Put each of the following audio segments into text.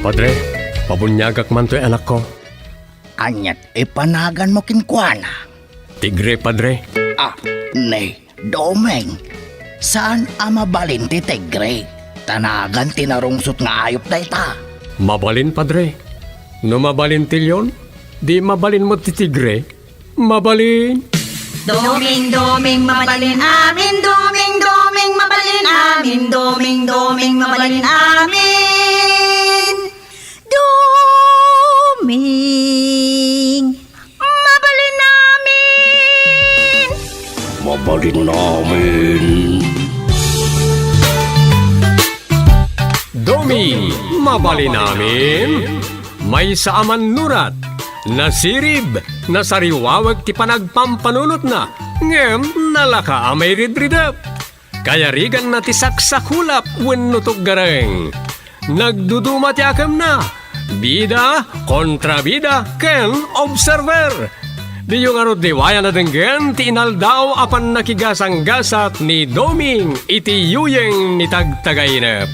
Padre, pabunyagak man to'y anak ko. Anyat ipanagan mo kinkwana. Tigre, Padre. Nay, Domeng. Saan mabalin ti Tigre? Tanagan tinarungsot nga ayop na ita. Mabalin, Padre. No mabalin tilyon, di mabalin mo ti Tigre. Mabalin. Doming, doming, mabalin amin. Doming, doming, mabalin amin. Doming, doming, mabalin amin. Doming, mabalin amin. Mabalin namin. Domi, mabalin namin. May saaman nurat, nasirib, nasariwawag ti panagpampanunot na, ngem nalaka amay ridridap. Kaya rigan na ti saksakulap wenno gareng. Nagduduma ti akam na, bida, kontrabida, ken observer. Di yung arod diwaya na denggen ti inaldaw apan nakigasang-gasat ni Doming iti yuyeng ni tagtagainep.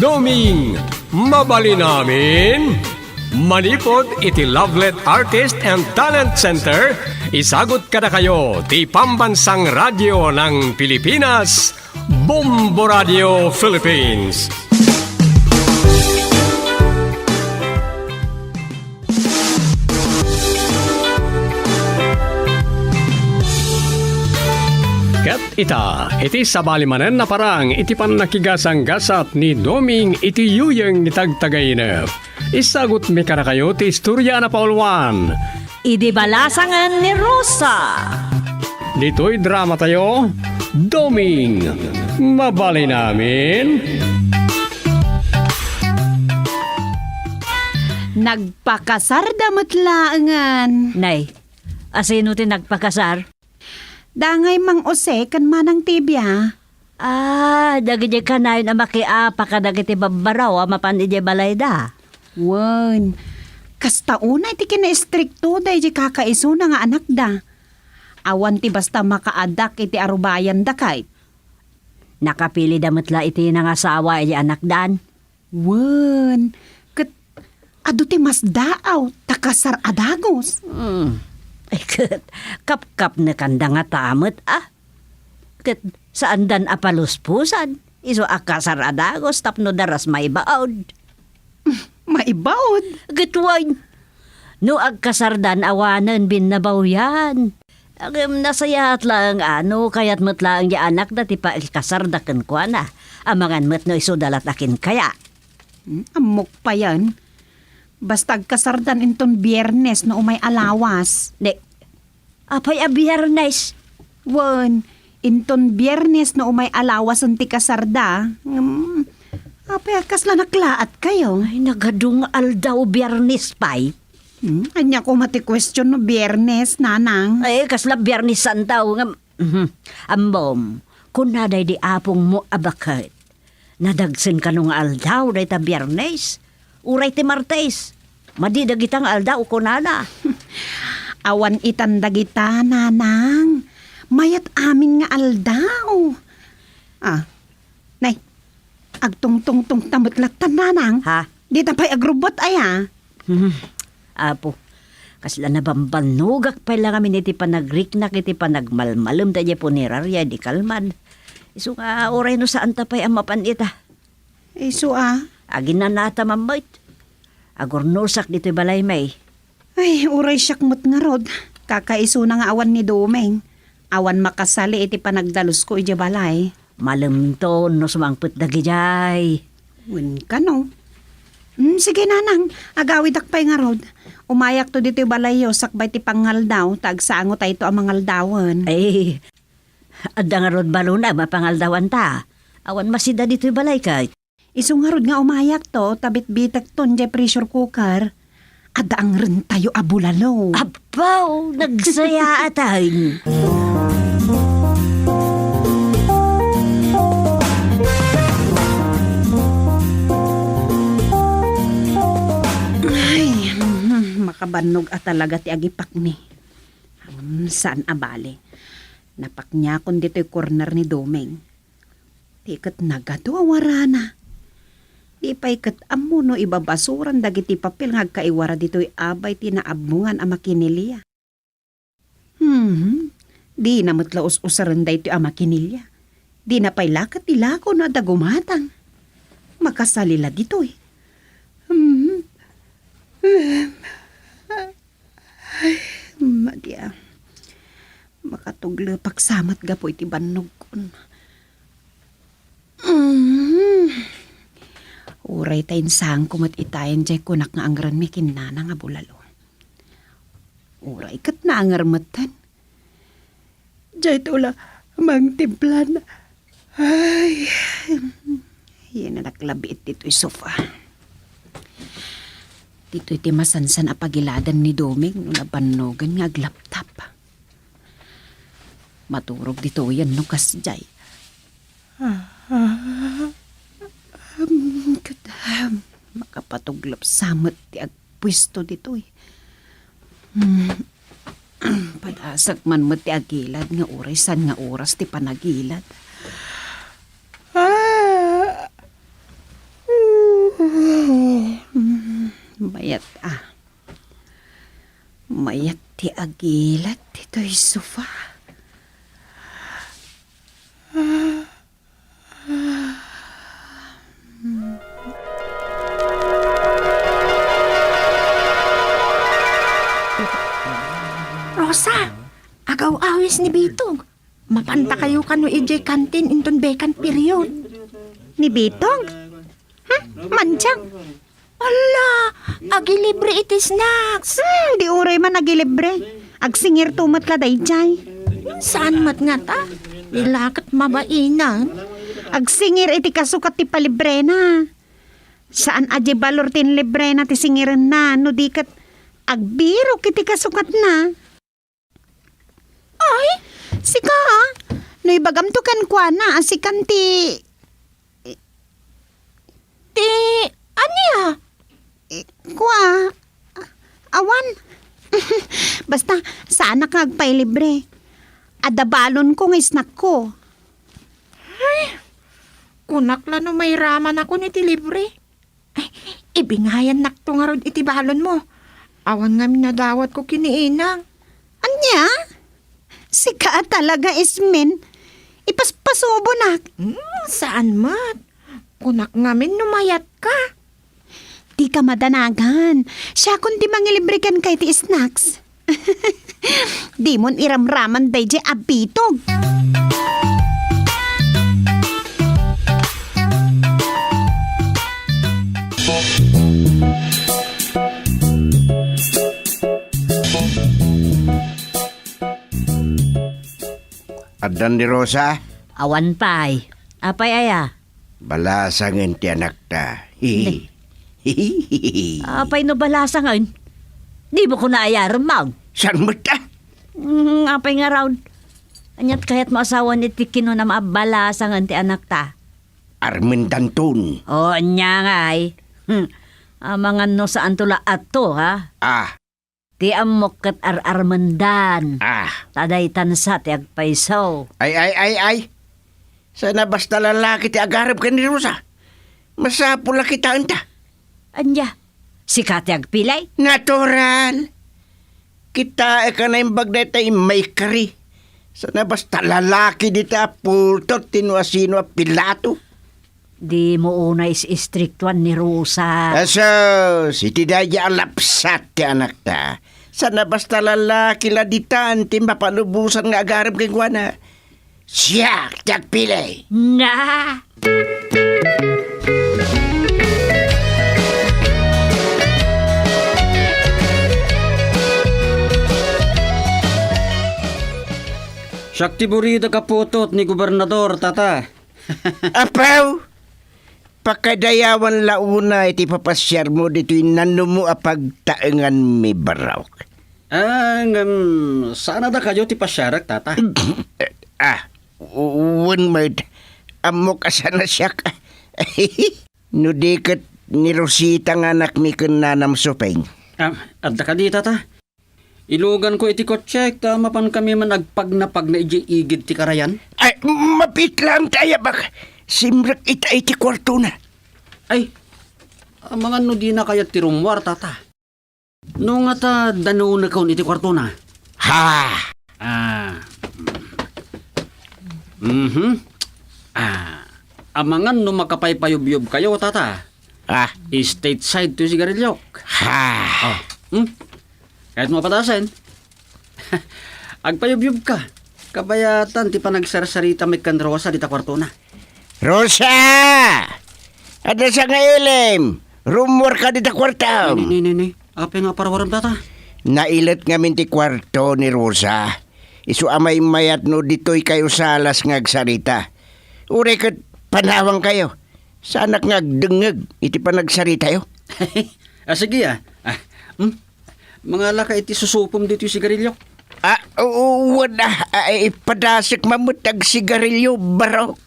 Doming, mabalin namin. Manipod iti Lovelet Artist and Talent Center, isagot kada kayo ti Pambansang Radyo ng Pilipinas, Bombo Radio Philippines. Ket iti sabalimanen na parang iti pan nakigasang-gasat ni Doming iti yuyeng ni tagtagainep. Isagot mi kada kayo ti istorya na paulwan. Idi balasangan ni Rosa. Dito'y drama tayo, Doming, mabalin namin. Nagpakasar damot laangan. Nay, asino ti nagpakasar? Dangay mang ose kan manang tibya. Dagiti kanayon na makiapa ka dagiti babaraw mapan iti balay da. Wan, kasta unay ti kina-estrikto day di kakaiso na nga anak da. Awan ti basta makaadak iti arubayan da kahit. Nakapili damatla iti nangasawa iti anak dan. Wan, ado ti mas daaw, takasar adagos. Kap-kap na kanda nga tamot Ket saan dan apaluspusan? Iso akasar adagos tapno daras maibaod. Maibawod. Gitwain. No agkasardan awanan binnabaw yan. Nasayat lang kaya't matlaang ya anak na ti paikasardakan ko na. Amangan mat no isudalat akin kaya. Amok pa yan. Basta agkasardan inton biyernes na umay alawas. Apay a biyernes? Wan, inton biyernes na umay alawas ang ti kasarda. Apay akas la naklaat kayo. Ay, nagadung aldaw biyernes pay. Anya ko mati-question no biyernes, nanang. Ay, kasla biyernes santaw nga. Ambom, kung naday di apong mo abakit, nadagsin ka nung aldaw day ta biyernes, uray ti martes, madidagitang aldaw ko nana. Awan itandagita, nanang. Mayat amin nga aldaw. Nay, agtong-tong-tong tamutlatan, nanang. Ha? Di tapay agrubot aya. Apo, kasla na bambanugak pa lang kami iti panagriknak iti panagmalmalum da po ni Rarya di kalmad. Iso ka oray no saan tapay ang mapanita. Iso Agin na nata mamait. Agornosak dito balay may. Ay, uray siyak mo't nga rod. Kakaiso na nga awan ni Domeng. Awan makasali iti panagdalos ko iti balay. Malum to no sumangput dagi jay. Win ka no. Sige nanang, agawid akpay nga rod. Umayak to dito balayo, sakbay ti pangaldaw, tagsaango tayo to ang mangaldawan. Ay, adda nga rod balo na mapangaldawan ta. Awan masida dito balay kay. Iso nga rod nga umayak to, tabit-bitak ton di pressure cooker. Adda ang rin tayo abulalo. Abaw, nagsaya atay. Makabanog at talaga ti agipak ni. Saan abali? Napak niya kung dito'y corner ni Domeng. Tikat nagado awarana. Di Apay kat amo no ibabasuran dagiti papel nga kaiwara dito'y abay tinaabmungan ang makinilya. Di na matlaos usaran da ito ang makinilya. Di na pa'y lakat ilako na dagumatang. Makasalila dito'y. Madya. Makatuglo pagsamat gapo iti bannog kon. Uray tayin sang kumat itayan jay kunak nga angran mi kinana nga bulalo. Uray kat na angarmatan. Jay tula mang timplan. Ay. Yan na naklabit dito'y sofa. Dito'y timasansan a pagiladan ni Doming no nabanogan nga aglaptap. Maturog dito yan no kasjay. Kadam, makapatuglap samot ti agpwisto dito eh. Padasag man mo ti agilad nga urisan nga oras ti panagilad. Mayat ti agilad dito'y sofa. Rosa, agaw awis ni Bitong. Mapanta kayo kano ijay kantin inton bekan period. Ni Bitong? Manjang? Ala, agi libre iti snacks. Di uray man nagilibre. Agsingir tumat la dayjay. Saan mat nga ta? Ilakat mabainan. Agsingir iti kasukat ti palibre na. Saan aje balor tin libre na ti singiran na no di kat agbiro kiti kasukat na. Ay, sika ha? No ibagam to kan kwa na asikan ti... Ti, anya? Kwa, awan. Basta, sana ka agpay libre. Adabalon ko ng snack ko. Kunak la no may raman ako ni ti libre. Ay, ibingayan nakto nga rod iti balon mo. Awan nga minadawat ko kiniinang. Anya? Sika talaga ismin. Ipaspasubo na. Saan mat? Kunak ngamin numayat ka. Di ka madanagan. Siya kundi mangilibre kan kay ti snacks. Di mon iramraman day je abitog. Adan ni Rosa, Awan pay. Apay aya. balasangin ti anak ta. Apay no balasa ngayon. Di mo ko na ayarmang. San mo ta? Apay nga raw. Anyat kayat mo asawa ni Tikino na maabalasa nga ti anak ta. Armin Danton. O, anya nga ay. Amangan no saan tula ato ha. Ah, Ti amok kat armandan. Taday tansa ti agpaisaw. ay. Sana basta lalaki ti agarap ka ni Rosa. Masapula kita anta. Anya, si Kati agpilay? Natural. Kita ka na imbag na ito may kari. Sana basta lalaki dita pultot tinuasino a pilato. Di mo una is-istriktuan ni Rosa. Aso, si Tidaya alapsat ti anak ta. Sana basta lalaki la ditan ti mapanubusan nga agarap kay Guana. Siya, tiyagpilay. Na! Sakti burida kaputot ni gobernador, tata. Apaw! Pakadayawan launa iti papasyar mo dito'y nanumo a pagtaengan mi baraw. Sana da kayo ti pasyarak, tata. One merd. Amok asa na siya ka. Nudikat ni Rosita nga anak mi kunanam supeng. Adda ka di, tata. Ilugan ko iti kotsek, mapan kami man nagpagnapag na igid ti karayan. Ay, mapit lang tayo bak. Simrak ita iti kwarto na. Ay, Ang mga no di na kaya tirumwar, tata. No nga ta, dano na kaun iti kwarto na. Ha! Amangan no makapaypayub-yub kayo, tata. Ah, Stateside to sigarilyo. ha! Kahit mapatasan. Agpayub-yub ka. Kabayatan ti panagsarasarita may kanrosa dita kwarto na. Rosa! Ada sa nga ilim. Rumor ka dito kwartam. Ni. Apa nga parawaram, tata? Nailit nga minti kwarto ni Rosa. Isu amay mayat no dito'y kayo salas nga agsarita. Ure kat panawang kayo. Sanak nga agdengeg iti panagsarita yo. Sige Mga laka iti susupom dito yung sigarilyo. Wala. Padasik mamutag sigarilyo, baro.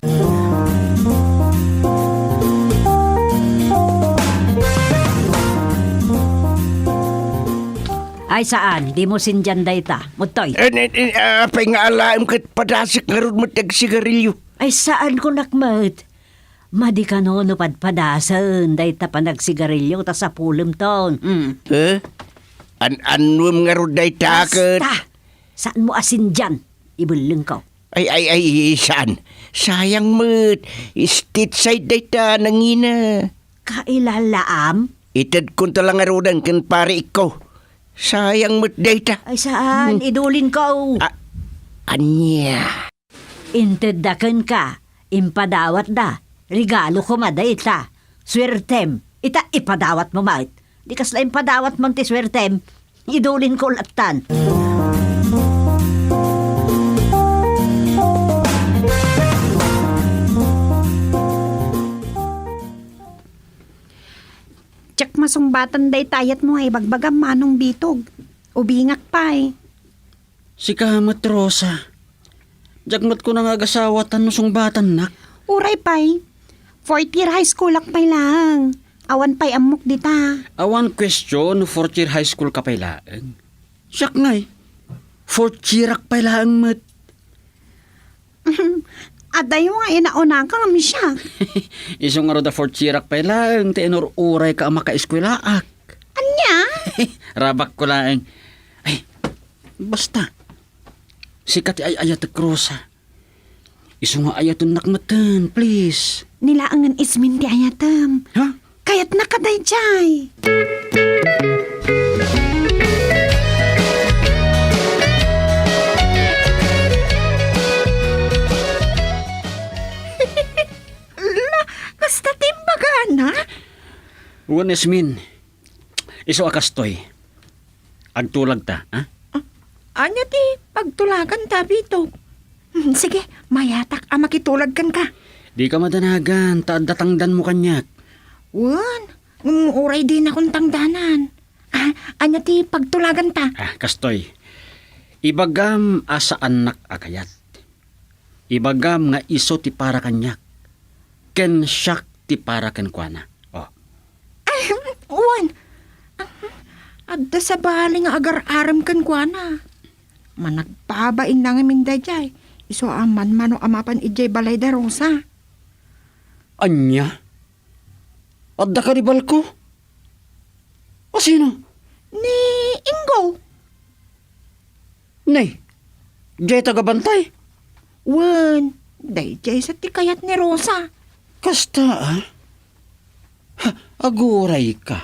Ay saan? Di mo sinjan dayta. Mutoy. Apay nga alaim kat padasik nga ron matag sigarilyo. Ay saan ko nakmat? Madi ka no padpadasan dayta panagsigarilyo ta sa pulem ton. Anwam nga ron day takot. Basta! Saan mo asin dyan? Ibuleng ko. Ay, saan? Sayang mat. Stateside day ta nangina. Kailalaam? Itad ko talang arudan kan pare ikaw. Sayang mat day ta. Ay saan? Idulin ko. Anya. Inteddakan ka. Impadawat da. Regalo ko madayta. Swertem. Ita ipadawat mo mait. Di kasla impadawat mo ti swertem. Idulin ko latan. Tsak masumbatan day tayat mo ay bagbagam manong bitog. Ubingak pa eh. Si Kamat Rosa. Jagmat ko na nga agasawa tanusong batan nak. Uray pay. 4th year high school ak pay lang. Awan pay amok dita. Awan question, 4th year high school ka pailaan. Siyak nga 4th year ak pailaan mat. Aday mo nga inauna ka kami siya. Isong nga da 4th year ak pailaan, tenor uray ka ama ka eskwela ak. Anya? Rabak ko lang. Ay, basta. Sikat ay ayat Rosa. Isong nga ayaton nakmatan, please. Nilaangan ismin di ayatam. Ha? Kayat nakaday jay. Basta timbaga na. Uwan Esmin. Iso akastoy. Agtulag ta, ha? Anya ti pagtulagan tabito. Sige, mayatak makitulag kan ka. Di ka madanagan, datangdan mo kanyak. Wan, uray din akong tangdanan. Anya ti pagtulagan ta. Kastoy. Ibagam asa anak agayat. Ibagam nga iso ti para kanyak. Ken siyak ti para ken kuana. Oh. Wan, adda sa bali nga agar-aram kan kuana. Managpabain na nga mindajay. Iso aman mano amapan ijay balay da Rosa. Anya? Adda ka ribal ko? O sino? Ni Ingo. Nay, jay tagabantay. Wan, dayjay sa tikayat ni Rosa. Kasta aguray ka.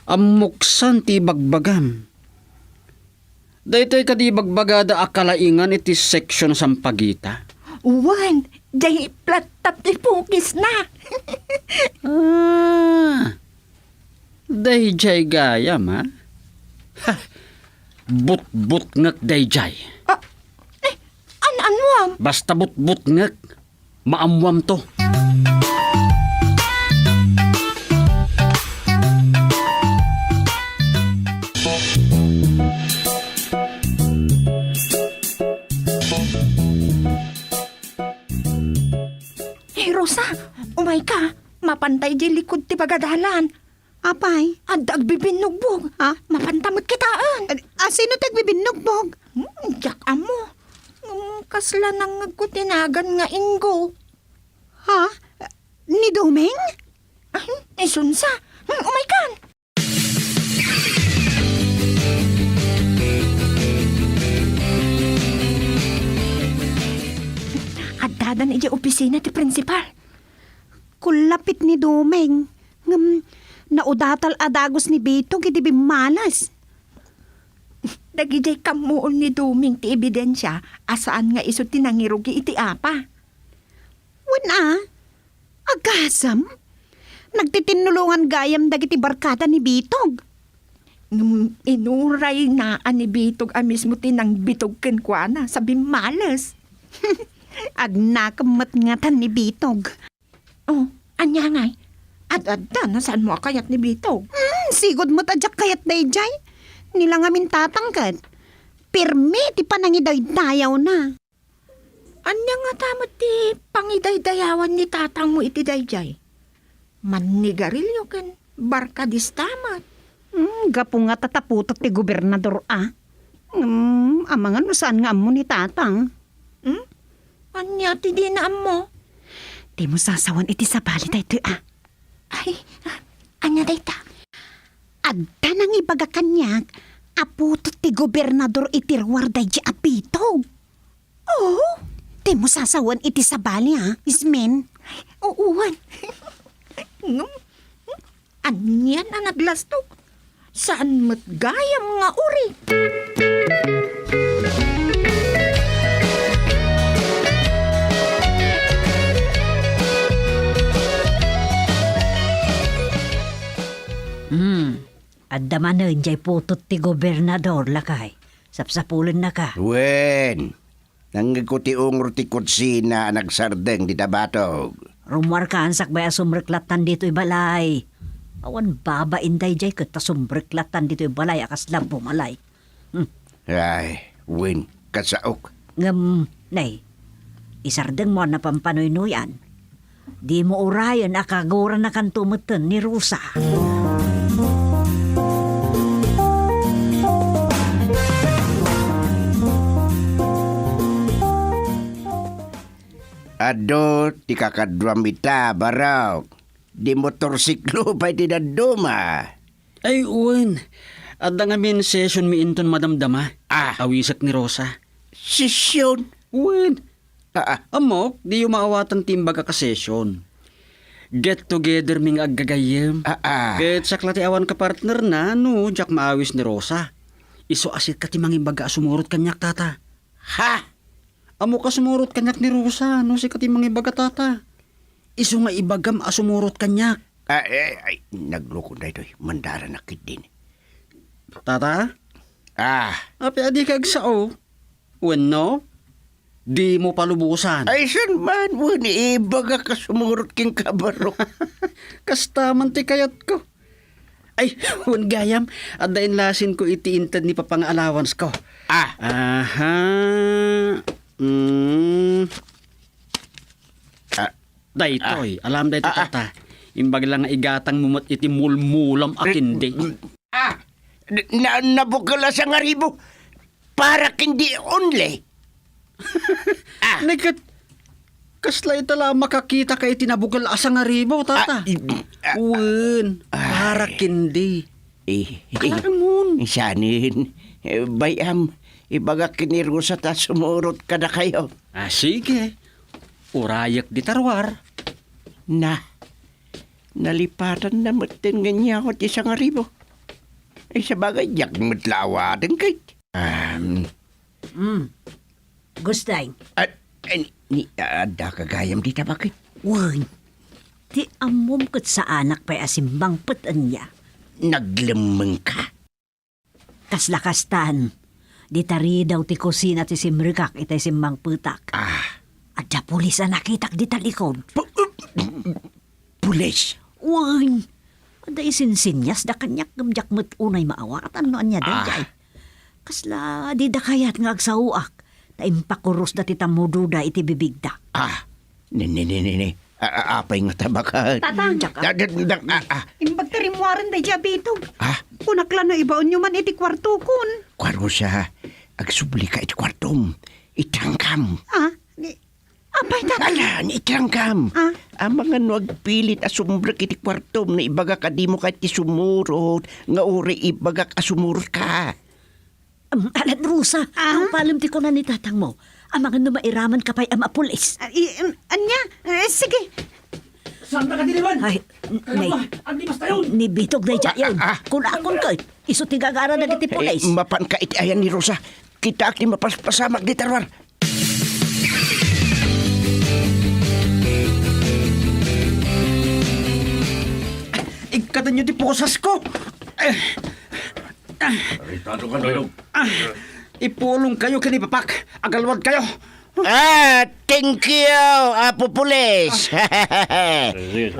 Amuksan ti bagbagam. Daytoy ka di bagbagada akalaingan iti section sampagita. Wan, day platap ti pukis na. Dayjay gayam ha? But-but ngak dayjay. An-anwam. Basta but-but ngak. Maamwam to. Hey Rosa, umay ka. Mapantay di likod ti bagadalan. Apay? Adag bibinugbog. Ha? Mapantamot kitaan. Sino tagbibinugbog? Jak amo. Kasla nang nagkutinagan nga Ingo. Ha? Ni Domeng? Iso sunsa. Umay kan. Addadan iti opisina ti principal. Kulapit ni Domeng. Naudatal adagos ni Bitog iti bimalas. Dagijay kamuon ni Duming ti ebidensya asaan nga iso tinangirugi iti apa. Wala. Agasam. Nagtitinulungan gayam dagiti barkada ni Bitog. Inuray na ani Bitog a mismo tinang bitog ken kuana sa bimalas. Agnakamat ngatan ni Bitog. Oh, anya ngay. Ad-adda na saan mo akayat ni Bitog? Sigod mo tadyak kayat dayjay. Nila nga min tatangkad. Pirmi ti panangiday-dayaw na. Anya nga tamot ti pangidaydayawan ni tatang mo iti dayjay. Manigarilyo ken barkadis tamat. Gapo nga tataputot ti gobernador amangan no saan nga amo ni tatang. Anya ti di na mo? Di mo sasawan iti sabali tayo Ay, anya dayta? Adda nang ibaga kanyak, aputot ti gobernador iti ruwarday di apitog. Oh, di mo sasawan iti sabali ismen. Uuwan. Anyan na naglastog. Saan mo't gayam nga uri? Adda man jay putot ti gobernador lakay. Sapsapulan na ka. Wen, nangikuti ungro ti kutsina nagsardeng di tabatog. Rumwar ka ansak ba sumreklatan dito balay. Awan baba inday jay kita sumreklatan dito balay akas lang pumalay. Ay, Wen, kasaok. Nay, isardeng mo na pampanoy-nuyan. Di mo urayan akagura na kan tumutan ni Rusa. Ado, ti kakadwamita, baraw. Di motorsiklo pa ti daduma. Ay, uwan. Adda nga min session mi inton madamdama. Awisak ni Rosa. Sisyon. Uwan. Ah, Amok, di yung maawatan timbaga ka session. Get together ming aggagayem. Ket saklati awan ka partner na, no, jak maawis ni Rosa. Iso asit ka timang imbaga sumurot kanyak tata. Ha? Amo ka sumurot kanyak ni Rosa, no, si katimang ibaga tata. Iso nga ibagam asumurot kanyak. Ay, nagloko na ito. Mandara na kit din. Tata? Api adi kag sao? When no? Di mo palubusan. Ay, san man mo ni ibaga ka sumurot king kabaro. Kastaman ti kayat ko. Ay, wan gayam. Adain lasin ko itiintad ni papang allowance ko. Aha. Daytoy, alam dayto tata. Imbag lang nga igatang mumot iti mulmulam akindi. Nabukala sa ngaribo. Para kindi only. Nakat, kasla itala makakita kay tinabugal asang ngaribo, tata. Uwan, para kindi. Karamon. Isanin. Bayam, ibaga kiniro sa ta sumurot ka na kayo. Sige. Urayak di tarwar. Nalipatan na matin ganyan ako ti isang aribo. Ay sa bagay, yak matlawadan kay. Gustay. Ada kagayam di tabakit. Wan. Ti amom kat sa anak pa asimbang patan niya. Naglemeng ka. Kaslakastan. Di tari daw ti kusina ti simrikak itay simbang putak. At da pulis na nakitak di talikod. Pulis? Wan. Ada isinsinyas da kanyak gamjak met unay maawatan no anya dayjay. Kasla di da kayat nga agsauak. Taimpakuros da ti tamududa iti bibigda. Nini. Apay nga tabakan. Tatang. Imbag tarimwaran day jabito. Kunaklan na ibaon nyo man iti kwarto kun. Kwaro siya, agsubli ka iti kwartom. Itangkam. Apay tatang. Ala, ni ikiranggam. Ah? Ang mga nagpilit asumbrak iti kwartom na ibaga ka di mo ka ti sumurot, nga uri ibaga ka sumurot ka. Alat Rosa, ang palim ti ko na ni tatang mo. Ang mga numairaman ka pa'y ama pulis. Anya? Sige. Saan ka diliwan? Ay, ni Bitog na dyan yun. Kung akon ka, iso tigagara na iti pulis. Mapan ka iti ayan ni Rosa. Kita ak ni mapaspasamak di tarwar. Ikatan niyo di posas ko. Ipulong kayo kinipapak. Agalwad kayo. Thank you, Apo Pulis.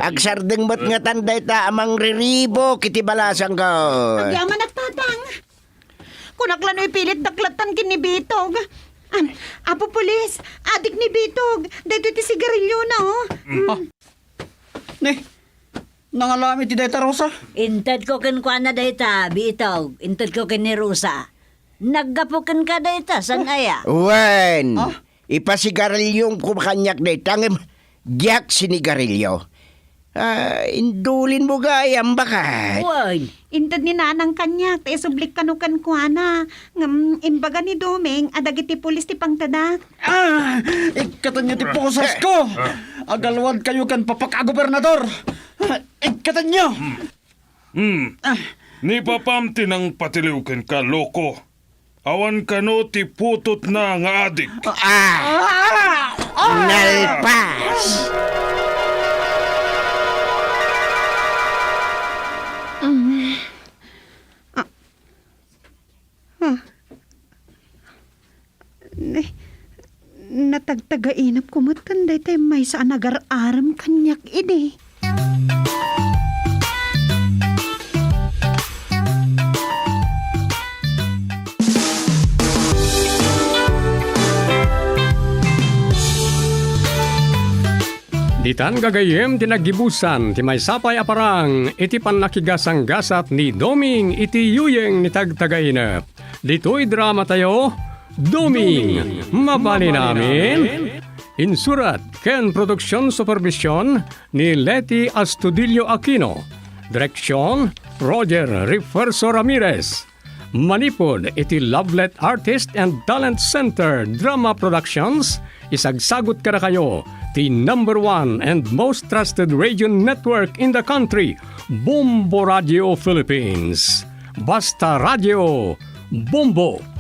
Agsardeng ba't nga tanday ta amang riribo kiti balasang ko. Yaman at tatang. Kunaklan ay pilit daklatan kin ni Bitog. Apo pulis, adik ni Bitog. Dito ti sigarilyo na oh. Ne, nangalami ti Deta Rosa. Intad ko kin kwa na dayta, Bitog. Intad ko kin ni Rosa. Naggapukin ka dayta, san aya? Wen, ipasigarilyo kumakanyak na itangim. Diyak sinigarilyo. Indulin mo gayam bakat. Uy, Intad ni nanang kanyak, te sublik kanukan kuana. Ngam, imbaga ni Domeng, adagiti pulis ti pangtadak. Ikatan niyo ti posas ko. Agalwad kayo kan papaka-gobernador. Ikatan niyo. Ni papamti ng patiliwken ka, loko. Awan ka no ti putot na nga adik. Nalpas. Natagtagainap ko matkanday tayo may saan agar-aram kanyak ide. Ditan gagayem tinagibusan ti may sapay aparang iti panakigasang gasat ni Doming iti yuyeng ni tagtagainap. Dito'y drama tayo, Doming, mabali namin. Insurat ken produksyon supervision ni Leti Astudillo Aquino. Direksyon Roger Refuerzo Ramirez. Manipod iti Lovelet Artist and Talent Center Drama Productions. Isagsagot ka na kayo the #1 and most trusted radio network in the country, Bombo Radio Philippines. Basta Radio, Bombo!